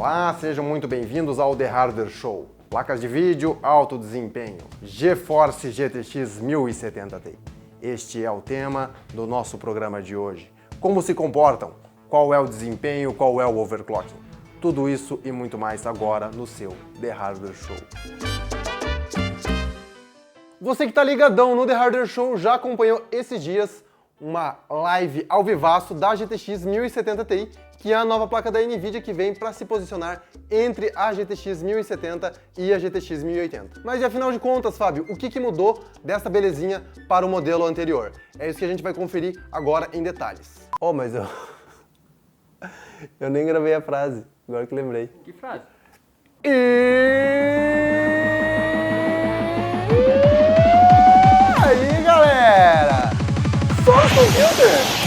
Olá, sejam muito bem-vindos ao The Hardware Show. Placas de vídeo, alto desempenho, GeForce GTX 1070 Ti. Este é o tema do nosso programa de hoje. Como se comportam? Qual é o desempenho? Qual é o overclocking? Tudo isso e muito mais agora no seu The Hardware Show. Você que está ligadão no The Hardware Show já acompanhou esses dias uma live ao vivaço da GTX 1070 Ti, que é a nova placa da NVIDIA que vem para se posicionar entre a GTX 1070 e a GTX 1080. Mas e afinal de contas, Fábio, o que mudou dessa belezinha para o modelo anterior? É isso que a gente vai conferir agora em detalhes. Oh, mas eu nem gravei a frase, agora que lembrei. Que frase? Aí, galera! Source Computer!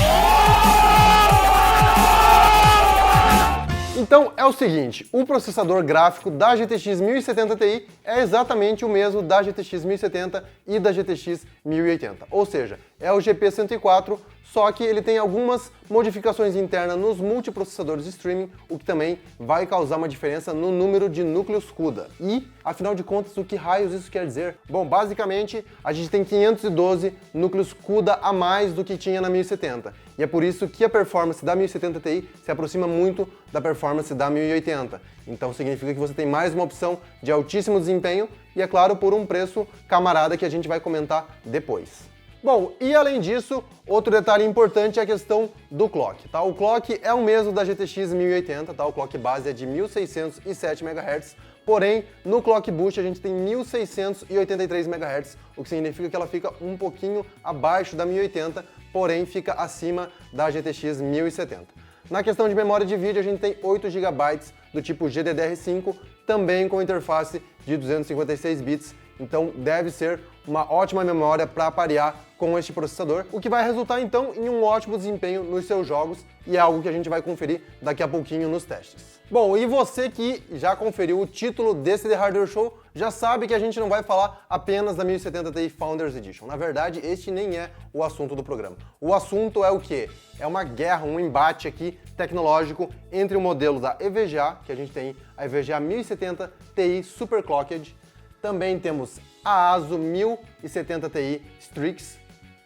Então é o seguinte, o processador gráfico da GTX 1070 Ti é exatamente o mesmo da GTX 1070 e da GTX 1080, ou seja, é o GP104, só que ele tem algumas modificações internas nos multiprocessadores de streaming, o que também vai causar uma diferença no número de núcleos CUDA. E, afinal de contas, o que raios isso quer dizer? Bom, basicamente, a gente tem 512 núcleos CUDA a mais do que tinha na 1070. E é por isso que a performance da 1070 Ti se aproxima muito da performance da 1080. Então significa que você tem mais uma opção de altíssimo desempenho e, é claro, por um preço camarada que a gente vai comentar depois. Bom, e além disso, outro detalhe importante é a questão do clock, tá? O clock é o mesmo da GTX 1080, tá? O clock base é de 1607 MHz, porém, no clock boost a gente tem 1683 MHz, o que significa que ela fica um pouquinho abaixo da 1080, porém fica acima da GTX 1070. Na questão de memória de vídeo, a gente tem 8 GB do tipo GDDR5, também com interface de 256 bits, então deve ser uma ótima memória para parear com este processador, o que vai resultar então em um ótimo desempenho nos seus jogos e é algo que a gente vai conferir daqui a pouquinho nos testes. Bom, e você que já conferiu o título desse The Hardware Show, já sabe que a gente não vai falar apenas da 1070 Ti Founders Edition. Na verdade, este nem é o assunto do programa. O assunto é o quê? É uma guerra, um embate aqui tecnológico entre o modelo da EVGA, que a gente tem a EVGA 1070 Ti Superclocked, também temos a ASUS 1070 Ti Strix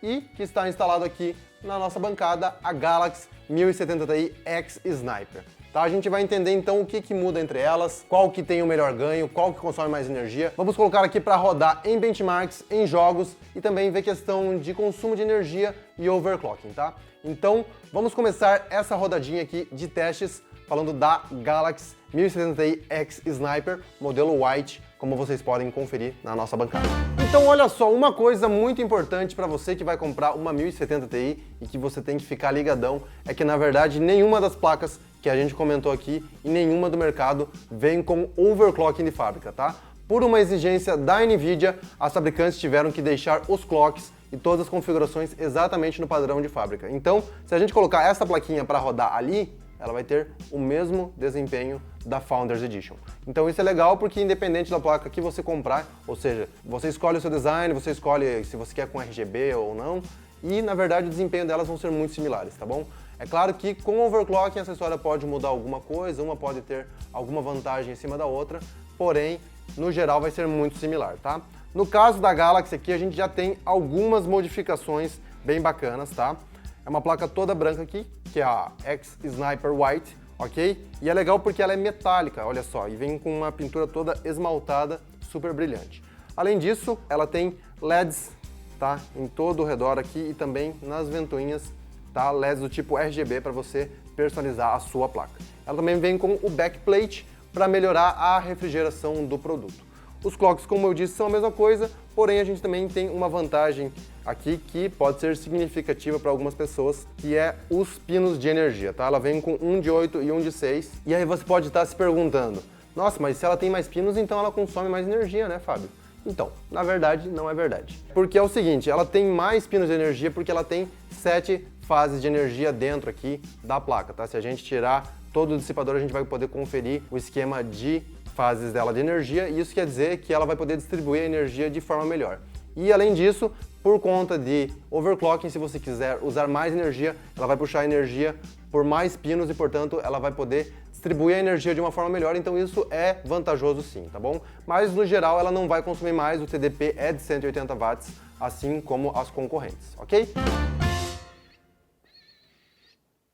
e que está instalado aqui na nossa bancada a Galaxy 1070 Ti X Sniper. Tá? A gente vai entender então o que muda entre elas, qual que tem o melhor ganho, qual que consome mais energia. Vamos colocar aqui para rodar em benchmarks, em jogos e também ver questão de consumo de energia e overclocking, tá? Então vamos começar essa rodadinha aqui de testes falando da Galaxy 1070 Ti X Sniper, modelo White, como vocês podem conferir na nossa bancada. Então olha só, uma coisa muito importante para você que vai comprar uma 1070 Ti e que você tem que ficar ligadão, é que na verdade nenhuma das placas que a gente comentou aqui e nenhuma do mercado vem com overclocking de fábrica, tá? Por uma exigência da NVIDIA, as fabricantes tiveram que deixar os clocks e todas as configurações exatamente no padrão de fábrica. Então, se a gente colocar essa plaquinha para rodar ali, ela vai ter o mesmo desempenho da Founders Edition. Então isso é legal porque independente da placa que você comprar, ou seja, você escolhe o seu design, você escolhe se você quer com RGB ou não, e na verdade o desempenho delas vão ser muito similares, tá bom? É claro que com overclocking a acessória pode mudar alguma coisa, uma pode ter alguma vantagem em cima da outra, porém, no geral vai ser muito similar, tá? No caso da Galaxy aqui a gente já tem algumas modificações bem bacanas, tá? É uma placa toda branca aqui, que é a X Sniper White, ok? E é legal porque ela é metálica, olha só, e vem com uma pintura toda esmaltada, super brilhante. Além disso, ela tem LEDs, tá? Em todo o redor aqui e também nas ventoinhas, tá? LEDs do tipo RGB para você personalizar a sua placa. Ela também vem com o backplate para melhorar a refrigeração do produto. Os clocks, como eu disse, são a mesma coisa, porém a gente também tem uma vantagem aqui que pode ser significativa para algumas pessoas, que é os pinos de energia, tá? Ela vem com um de 8 e um de 6, e aí você pode estar se perguntando, nossa, mas se ela tem mais pinos, então ela consome mais energia, né, Fábio? Então, na verdade, não é verdade. Porque é o seguinte, ela tem mais pinos de energia porque ela tem 7 fases de energia dentro aqui da placa, tá? Se a gente tirar todo o dissipador, a gente vai poder conferir o esquema de fases dela de energia, e isso quer dizer que ela vai poder distribuir a energia de forma melhor. E além disso, por conta de overclocking, se você quiser usar mais energia, ela vai puxar energia por mais pinos e, portanto, ela vai poder distribui a energia de uma forma melhor, então isso é vantajoso sim, tá bom? Mas no geral ela não vai consumir mais, o TDP é de 180 watts, assim como as concorrentes, ok?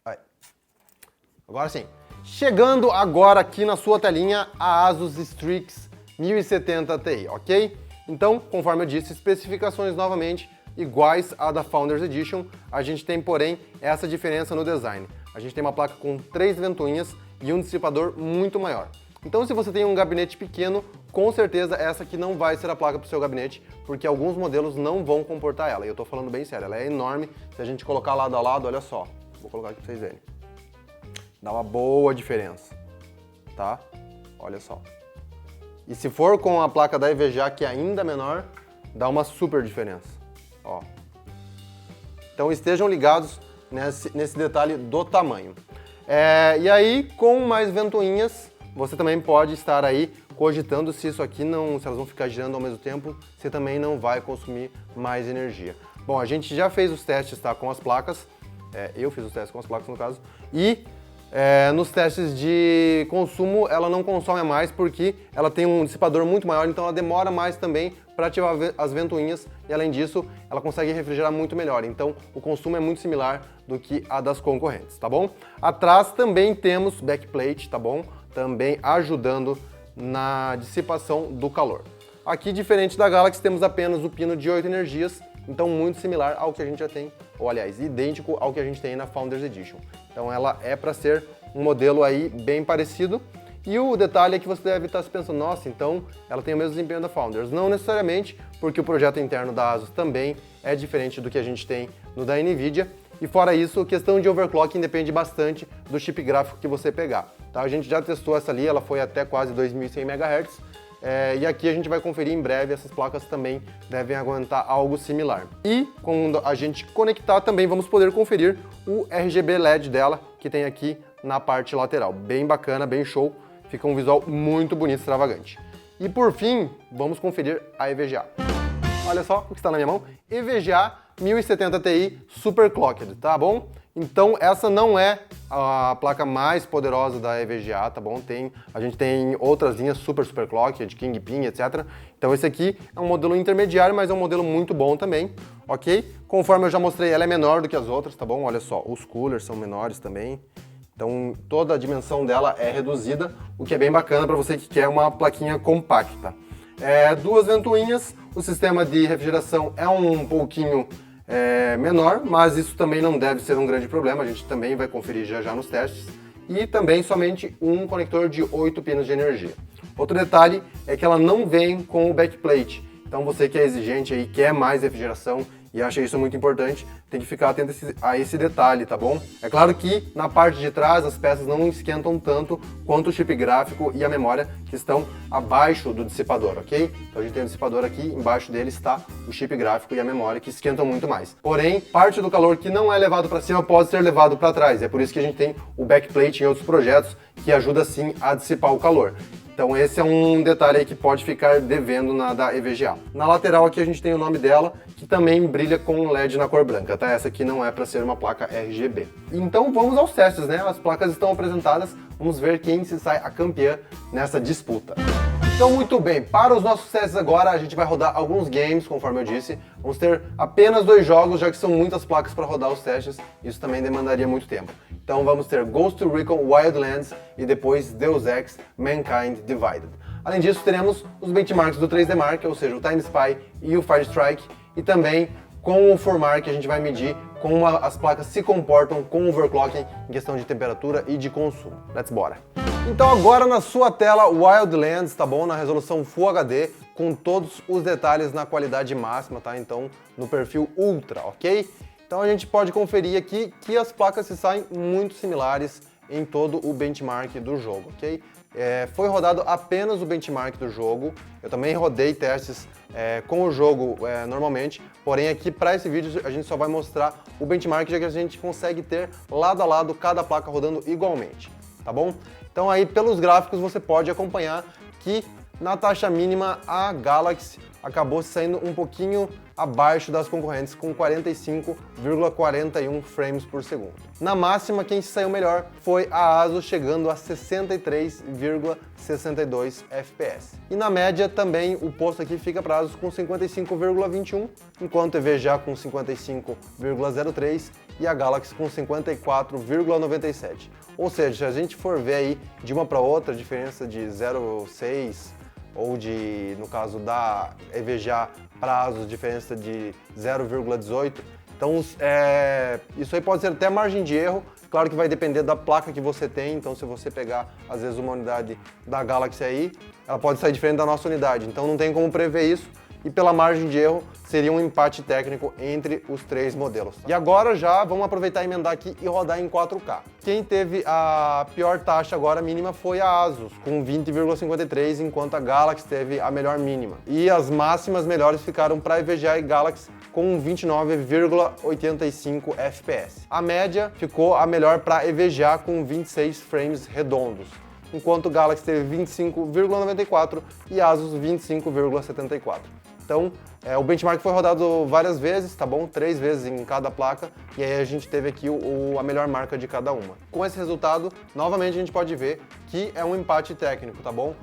Aí. Agora sim. Chegando agora aqui na sua telinha a Asus Strix 1070 Ti, ok? Então, conforme eu disse, especificações novamente iguais à da Founders Edition, a gente tem, porém, essa diferença no design. A gente tem uma placa com 3 ventoinhas e um dissipador muito maior. Então, se você tem um gabinete pequeno, com certeza essa aqui não vai ser a placa para o seu gabinete, porque alguns modelos não vão comportar ela. E eu tô falando bem sério, ela é enorme. Se a gente colocar lado a lado, olha só. Vou colocar aqui para vocês verem. Dá uma boa diferença, tá? Olha só. E se for com a placa da EVGA, que é ainda menor, dá uma super diferença. Ó. Então estejam ligados nesse detalhe do tamanho. E aí, com mais ventoinhas, você também pode estar aí cogitando se isso aqui não, se elas vão ficar girando ao mesmo tempo, se também não vai consumir mais energia. Bom, a gente já fez os testes, tá, com as placas, eu fiz os testes com as placas no caso, e nos testes de consumo ela não consome mais porque ela tem um dissipador muito maior, então ela demora mais também para ativar as ventoinhas e além disso ela consegue refrigerar muito melhor, então o consumo é muito similar do que a das concorrentes, tá bom? Atrás também temos backplate, tá bom? Também ajudando na dissipação do calor. Aqui, diferente da Galaxy, temos apenas o pino de 8 energias, então muito similar ao que a gente já tem, ou aliás, idêntico ao que a gente tem na Founders Edition. Então ela é para ser um modelo aí bem parecido. E o detalhe é que você deve estar se pensando, nossa, então ela tem o mesmo desempenho da Founders. Não necessariamente, porque o projeto interno da Asus também é diferente do que a gente tem no da NVIDIA. E fora isso, a questão de overclocking depende bastante do chip gráfico que você pegar. Tá? A gente já testou essa ali, ela foi até quase 2100 MHz. E aqui a gente vai conferir em breve, essas placas também devem aguentar algo similar. E quando a gente conectar também vamos poder conferir o RGB LED dela, que tem aqui na parte lateral. Bem bacana, bem show, fica um visual muito bonito, extravagante. E por fim, vamos conferir a EVGA. Olha só o que está na minha mão, EVGA 1070 Ti Super Clocked, tá bom? Então essa não é a placa mais poderosa da EVGA, tá bom? A gente tem outras linhas super clocked, Kingpin, etc. Então esse aqui é um modelo intermediário, mas é um modelo muito bom também, ok? Conforme eu já mostrei, ela é menor do que as outras, tá bom? Olha só, os coolers são menores também. Então toda a dimensão dela é reduzida, o que é bem bacana para você que quer uma plaquinha compacta. Duas ventoinhas, o sistema de refrigeração é um pouquinho menor, mas isso também não deve ser um grande problema, a gente também vai conferir já nos testes. E também somente um conector de 8 pinos de energia. Outro detalhe é que ela não vem com o backplate, então você que é exigente aí, quer mais refrigeração e acha isso muito importante, tem que ficar atento a esse detalhe, tá bom? É claro que na parte de trás as peças não esquentam tanto quanto o chip gráfico e a memória que estão abaixo do dissipador, ok? Então a gente tem o dissipador aqui, embaixo dele está o chip gráfico e a memória que esquentam muito mais. Porém, parte do calor que não é levado para cima pode ser levado para trás, é por isso que a gente tem o backplate em outros projetos que ajuda sim a dissipar o calor. Então esse é um detalhe aí que pode ficar devendo na da EVGA. Na lateral aqui a gente tem o nome dela, que também brilha com um LED na cor branca, tá? Essa aqui não é para ser uma placa RGB. Então vamos aos testes, né? As placas estão apresentadas, vamos ver quem se sai a campeã nessa disputa. Então muito bem, para os nossos testes agora a gente vai rodar alguns games, conforme eu disse. Vamos ter apenas 2 jogos, já que são muitas placas para rodar os testes, isso também demandaria muito tempo. Então vamos ter Ghost Recon Wildlands e depois Deus Ex Mankind Divided. Além disso, teremos os benchmarks do 3D Mark, ou seja, o Time Spy e o Fire Strike, e também com o ForMark a gente vai medir como as placas se comportam com o overclocking em questão de temperatura e de consumo. Let's bora! Então agora na sua tela Wildlands, tá bom? Na resolução Full HD, com todos os detalhes na qualidade máxima, tá? Então no perfil Ultra, ok? Então a gente pode conferir aqui que as placas se saem muito similares em todo o benchmark do jogo, ok? Foi rodado apenas o benchmark do jogo, eu também rodei testes com o jogo normalmente, porém aqui para esse vídeo a gente só vai mostrar o benchmark, já que a gente consegue ter lado a lado cada placa rodando igualmente, tá bom? Então aí pelos gráficos você pode acompanhar que Na taxa mínima, a Galaxy acabou saindo um pouquinho abaixo das concorrentes, com 45,41 frames por segundo. Na máxima, quem se saiu melhor foi a ASUS, chegando a 63,62 FPS. E na média também o posto aqui fica para a ASUS com 55,21, enquanto a EVGA com 55,03 e a Galaxy com 54,97. Ou seja, se a gente for ver aí de uma para outra, a diferença de 0,6 ou de, no caso da EVGA para ASUS, diferença de 0,18. Então, isso aí pode ser até margem de erro. Claro que vai depender da placa que você tem. Então, se você pegar, às vezes, uma unidade da Galaxy aí, ela pode sair diferente da nossa unidade. Então, não tem como prever isso. E pela margem de erro, seria um empate técnico entre os três modelos. E agora já vamos aproveitar e emendar aqui e rodar em 4K. Quem teve a pior taxa agora mínima foi a ASUS, com 20,53, enquanto a Galaxy teve a melhor mínima. E as máximas melhores ficaram para EVGA e Galaxy, com 29,85 FPS. A média ficou a melhor para EVGA, com 26 frames redondos, enquanto o Galaxy teve 25,94 e a ASUS 25,74. Então, o benchmark foi rodado várias vezes, tá bom? 3 vezes em cada placa, e aí a gente teve aqui a melhor marca de cada uma. Com esse resultado, novamente a gente pode ver que é um empate técnico, tá bom?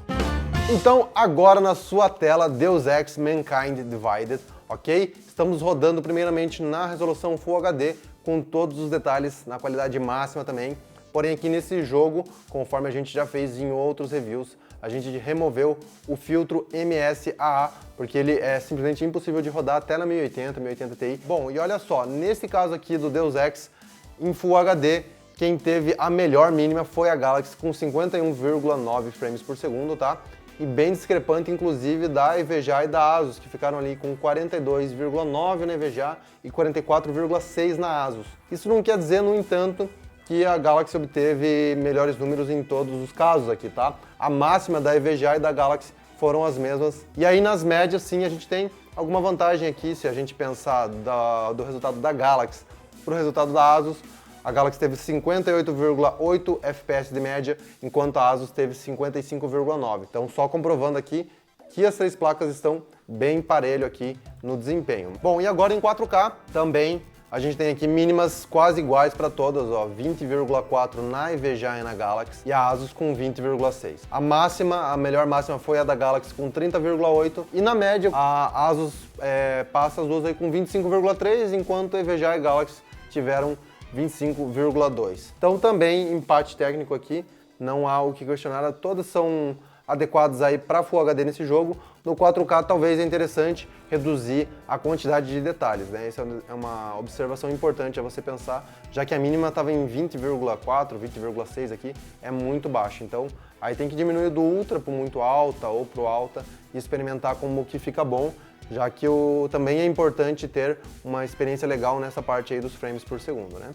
Então, agora na sua tela, Deus Ex Mankind Divided, ok? Estamos rodando primeiramente na resolução Full HD, com todos os detalhes na qualidade máxima também. Porém, aqui nesse jogo, conforme a gente já fez em outros reviews, a gente removeu o filtro MSAA, porque ele é simplesmente impossível de rodar até na 1080, 1080 Ti. Bom, e olha só, nesse caso aqui do Deus Ex, em Full HD, quem teve a melhor mínima foi a Galaxy, com 51,9 frames por segundo, tá? E bem discrepante, inclusive, da EVGA e da ASUS, que ficaram ali com 42,9 na EVGA e 44,6 na ASUS. Isso não quer dizer, no entanto, que a Galaxy obteve melhores números em todos os casos aqui, tá? A máxima da EVGA e da Galaxy foram as mesmas. E aí nas médias, sim, a gente tem alguma vantagem aqui, se a gente pensar do resultado da Galaxy para o resultado da ASUS. A Galaxy teve 58,8 FPS de média, enquanto a ASUS teve 55,9. Então, só comprovando aqui que as três placas estão bem parelho aqui no desempenho. Bom, e agora em 4K também a gente tem aqui mínimas quase iguais para todas, ó, 20,4 na EVGA e na Galaxy, e a ASUS com 20,6. A máxima, a melhor máxima foi a da Galaxy com 30,8, e na média a ASUS passa as duas aí com 25,3, enquanto a EVGA e Galaxy tiveram 25,2. Então também empate técnico aqui, não há o que questionar, todas são adequados aí para Full HD nesse jogo. No 4K talvez é interessante reduzir a quantidade de detalhes, né? Essa é uma observação importante a você pensar, já que a mínima estava em 20,4, 20,6 aqui, é muito baixo. Então aí tem que diminuir do Ultra para muito alta ou para o alta e experimentar como que fica bom, já que também é importante ter uma experiência legal nessa parte aí dos frames por segundo, né?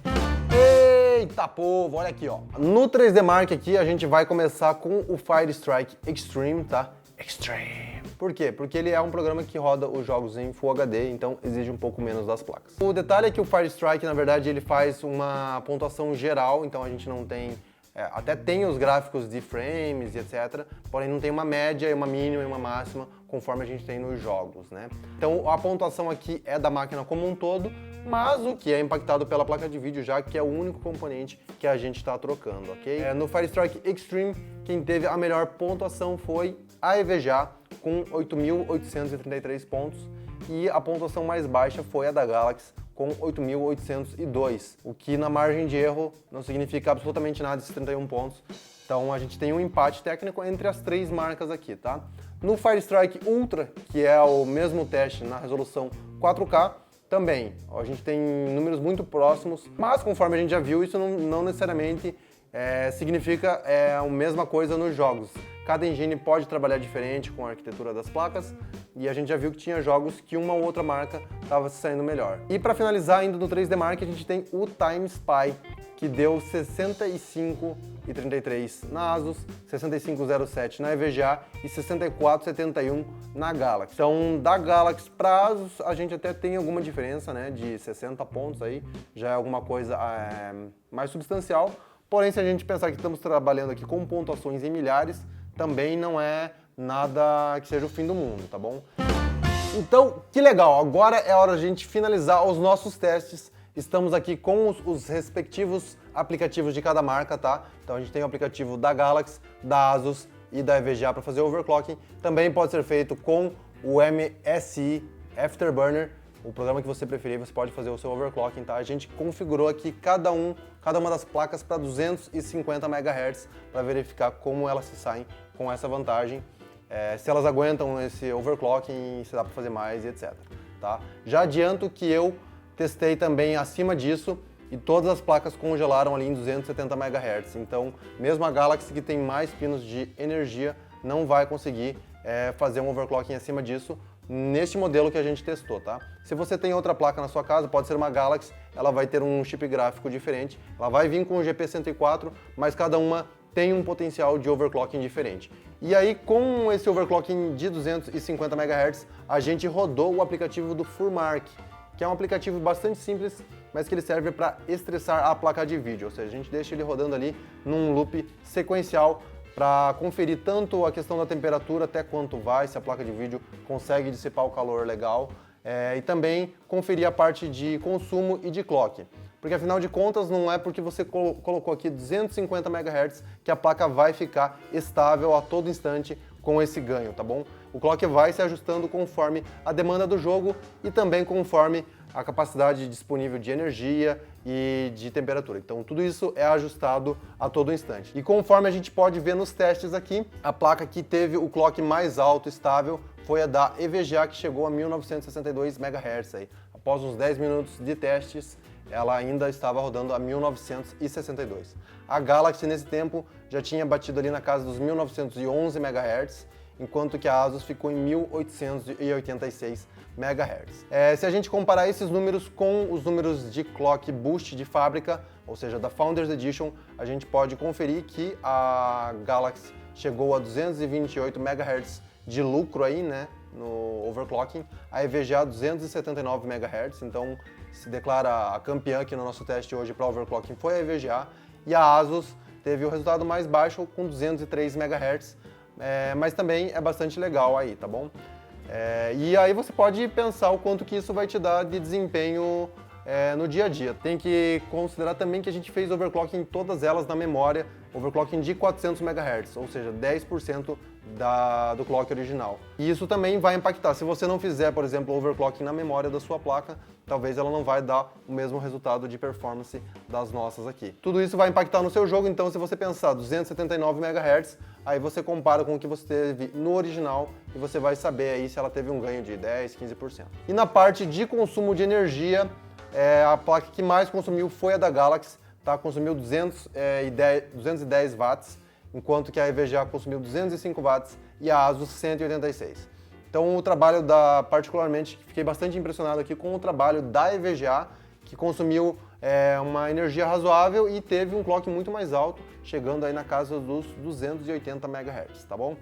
Eita povo, olha aqui ó. No 3D Mark aqui a gente vai começar com o Fire Strike Extreme, tá? Extreme. Por quê? Porque ele é um programa que roda os jogos em Full HD, então exige um pouco menos das placas. O detalhe é que o Fire Strike, na verdade, ele faz uma pontuação geral, então a gente não tem... até tem os gráficos de frames e etc, porém não tem uma média, uma mínima e uma máxima, conforme a gente tem nos jogos, né? Então a pontuação aqui é da máquina como um todo, mas o que é impactado pela placa de vídeo, já que é o único componente que a gente está trocando, ok? No Fire Strike Extreme, quem teve a melhor pontuação foi a EVGA, com 8.833 pontos, e a pontuação mais baixa foi a da Galaxy, com 8.802, o que na margem de erro não significa absolutamente nada esses 31 pontos. Então a gente tem um empate técnico entre as três marcas aqui, tá? No Fire Strike Ultra, que é o mesmo teste na resolução 4K, também a gente tem números muito próximos, mas conforme a gente já viu, isso não necessariamente significa a mesma coisa nos jogos. Cada engine pode trabalhar diferente com a arquitetura das placas, e a gente já viu que tinha jogos que uma ou outra marca estava se saindo melhor. E para finalizar, indo no 3D Mark, a gente tem o Time Spy, que deu 65,33 na ASUS, 65,07 na EVGA e 64,71 na Galaxy. Então, da Galaxy para ASUS, a gente até tem alguma diferença, né, de 60 pontos aí, já é alguma coisa mais substancial. Porém, se a gente pensar que estamos trabalhando aqui com pontuações em milhares, também não é nada que seja o fim do mundo, tá bom? Então, que legal, agora é hora de a gente finalizar os nossos testes. Estamos aqui com os respectivos aplicativos de cada marca, tá? Então a gente tem o aplicativo da Galaxy, da Asus e da EVGA para fazer overclocking. Também pode ser feito com o MSI Afterburner, o programa que você preferir, você pode fazer o seu overclocking, tá? A gente configurou aqui cada uma das placas para 250 MHz para verificar como elas se saem com essa vantagem, se elas aguentam esse overclocking, se dá para fazer mais e etc. Tá? Já adianto que eu testei também acima disso e todas as placas congelaram ali em 270 MHz. Então, mesmo a Galaxy que tem mais pinos de energia não vai conseguir fazer um overclocking acima disso neste modelo que a gente testou, tá? Se você tem outra placa na sua casa, pode ser uma Galaxy, ela vai ter um chip gráfico diferente, ela vai vir com o GP104, mas cada uma tem um potencial de overclocking diferente. E aí, com esse overclocking de 250 MHz, a gente rodou o aplicativo do Furmark, que é um aplicativo bastante simples, mas que ele serve para estressar a placa de vídeo, ou seja, a gente deixa ele rodando ali num loop sequencial para conferir tanto a questão da temperatura até quanto vai, se a placa de vídeo consegue dissipar o calor legal, e também conferir a parte de consumo e de clock. Porque afinal de contas não é porque você colocou aqui 250 MHz que a placa vai ficar estável a todo instante com esse ganho, tá bom? O clock vai se ajustando conforme a demanda do jogo e também conforme a capacidade disponível de energia e de temperatura. Então tudo isso é ajustado a todo instante. E conforme a gente pode ver nos testes aqui, a placa que teve o clock mais alto estável foi a da EVGA, que chegou a 1962 MHz. Aí. Após uns 10 minutos de testes, ela ainda estava rodando a 1962. A Galaxy nesse tempo já tinha batido ali na casa dos 1911 MHz, enquanto que a Asus ficou em 1886 MHz. Se a gente comparar esses números com os números de clock boost de fábrica, ou seja, da Founders Edition, a gente pode conferir que a Galaxy chegou a 228 MHz de lucro aí, né, no overclocking, a EVGA 279 MHz, então se declara a campeã aqui no nosso teste hoje para overclocking foi a EVGA, e a Asus teve o resultado mais baixo com 203 MHz, mas também é bastante legal aí, tá bom? E aí você pode pensar o quanto que isso vai te dar de desempenho no dia a dia. Tem que considerar também que a gente fez overclocking em todas elas na memória, overclocking de 400 MHz, ou seja, 10% do clock original. E isso também vai impactar. Se você não fizer, por exemplo, overclocking na memória da sua placa, talvez ela não vai dar o mesmo resultado de performance das nossas aqui. Tudo isso vai impactar no seu jogo, então se você pensar 279 MHz, aí você compara com o que você teve no original e você vai saber aí se ela teve um ganho de 10, 15%. E na parte de consumo de energia, a placa que mais consumiu foi a da Galaxy, tá? Consumiu 210 watts, enquanto que a EVGA consumiu 205 watts e a Asus 186. Então o trabalho particularmente, fiquei bastante impressionado aqui com o trabalho da EVGA, que consumiu uma energia razoável e teve um clock muito mais alto, chegando aí na casa dos 280 MHz, tá bom?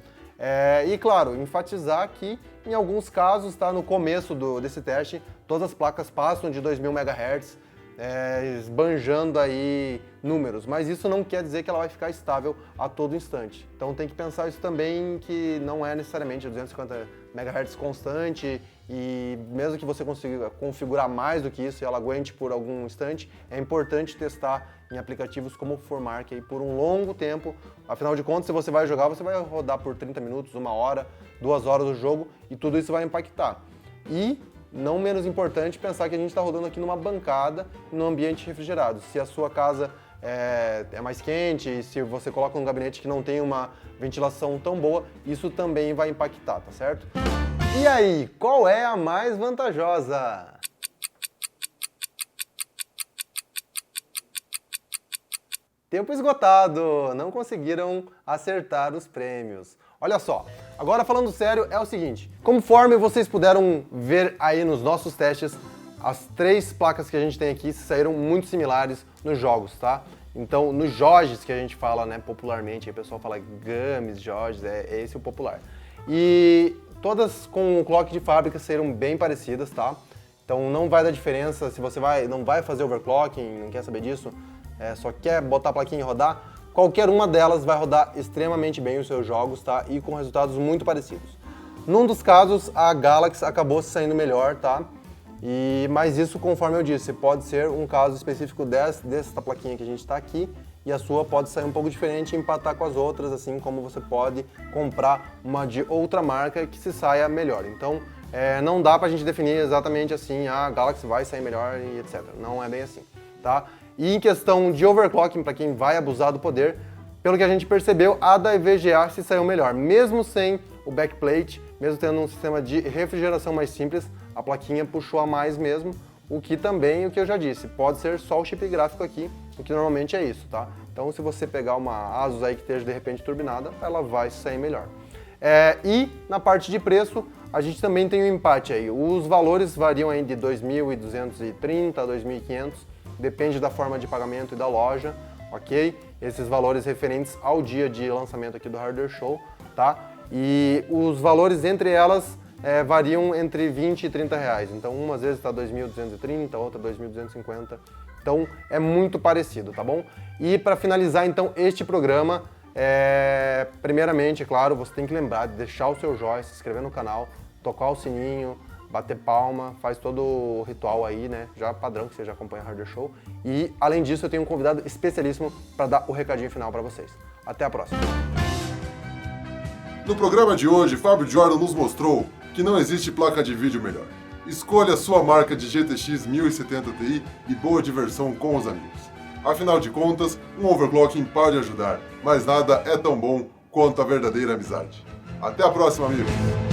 E claro, enfatizar que em alguns casos, tá, no começo desse teste, todas as placas passam de 2000 MHz, esbanjando aí números, mas isso não quer dizer que ela vai ficar estável a todo instante. Então tem que pensar isso também, que não é necessariamente 250 MHz constante, e mesmo que você consiga configurar mais do que isso e ela aguente por algum instante, é importante testar em aplicativos como o Furmark aí por um longo tempo. Afinal de contas, se você vai jogar, você vai rodar por 30 minutos, 1 hora, 2 horas do jogo, e tudo isso vai impactar. E não menos importante, pensar que a gente está rodando aqui numa bancada, num ambiente refrigerado. Se a sua casa é mais quente, se você coloca um gabinete que não tem uma ventilação tão boa, isso também vai impactar, tá certo? E aí, qual é a mais vantajosa? Tempo esgotado, não conseguiram acertar os prêmios. Olha só, agora falando sério, é o seguinte, conforme vocês puderam ver aí nos nossos testes, as 3 placas que a gente tem aqui saíram muito similares nos jogos, tá? Então, nos Joges, que a gente fala, né, popularmente, aí o pessoal fala Games, Joges, é esse o popular. E todas com o clock de fábrica saíram bem parecidas, tá? Então não vai dar diferença, se você não vai fazer overclocking, não quer saber disso, só quer botar a plaquinha e rodar, qualquer uma delas vai rodar extremamente bem os seus jogos, tá? E com resultados muito parecidos. Num dos casos, a Galaxy acabou se saindo melhor, tá? Mas isso, conforme eu disse, pode ser um caso específico dessa plaquinha que a gente está aqui, e a sua pode sair um pouco diferente e empatar com as outras, assim como você pode comprar uma de outra marca que se saia melhor. Então, não dá pra gente definir exatamente assim, a Galaxy vai sair melhor e etc. Não é bem assim, tá? E em questão de overclocking, para quem vai abusar do poder, pelo que a gente percebeu, a da EVGA se saiu melhor. Mesmo sem o backplate, mesmo tendo um sistema de refrigeração mais simples, a plaquinha puxou a mais mesmo, o que também, o que eu já disse, pode ser só o chip gráfico aqui, o que normalmente é isso, tá? Então, se você pegar uma Asus aí que esteja de repente turbinada, ela vai sair melhor. E na parte de preço, a gente também tem um empate aí. Os valores variam aí de 2.230 a 2.500, depende da forma de pagamento e da loja, ok? Esses valores referentes ao dia de lançamento aqui do Hardware Show, tá? E os valores entre elas variam entre 20 e 30 reais. Então, uma às vezes está 2.230, outra 2.250. Então, é muito parecido, tá bom? E para finalizar, então, este programa, primeiramente, é claro, você tem que lembrar de deixar o seu joinha, se inscrever no canal, tocar o sininho, bater palma, faz todo o ritual aí, né? Já padrão que você já acompanha o Hardware Show. E, além disso, eu tenho um convidado especialíssimo para dar o recadinho final para vocês. Até a próxima! No programa de hoje, Fábio Jordan nos mostrou que não existe placa de vídeo melhor. Escolha a sua marca de GTX 1070 Ti e boa diversão com os amigos. Afinal de contas, um overclocking pode ajudar, mas nada é tão bom quanto a verdadeira amizade. Até a próxima, amigos!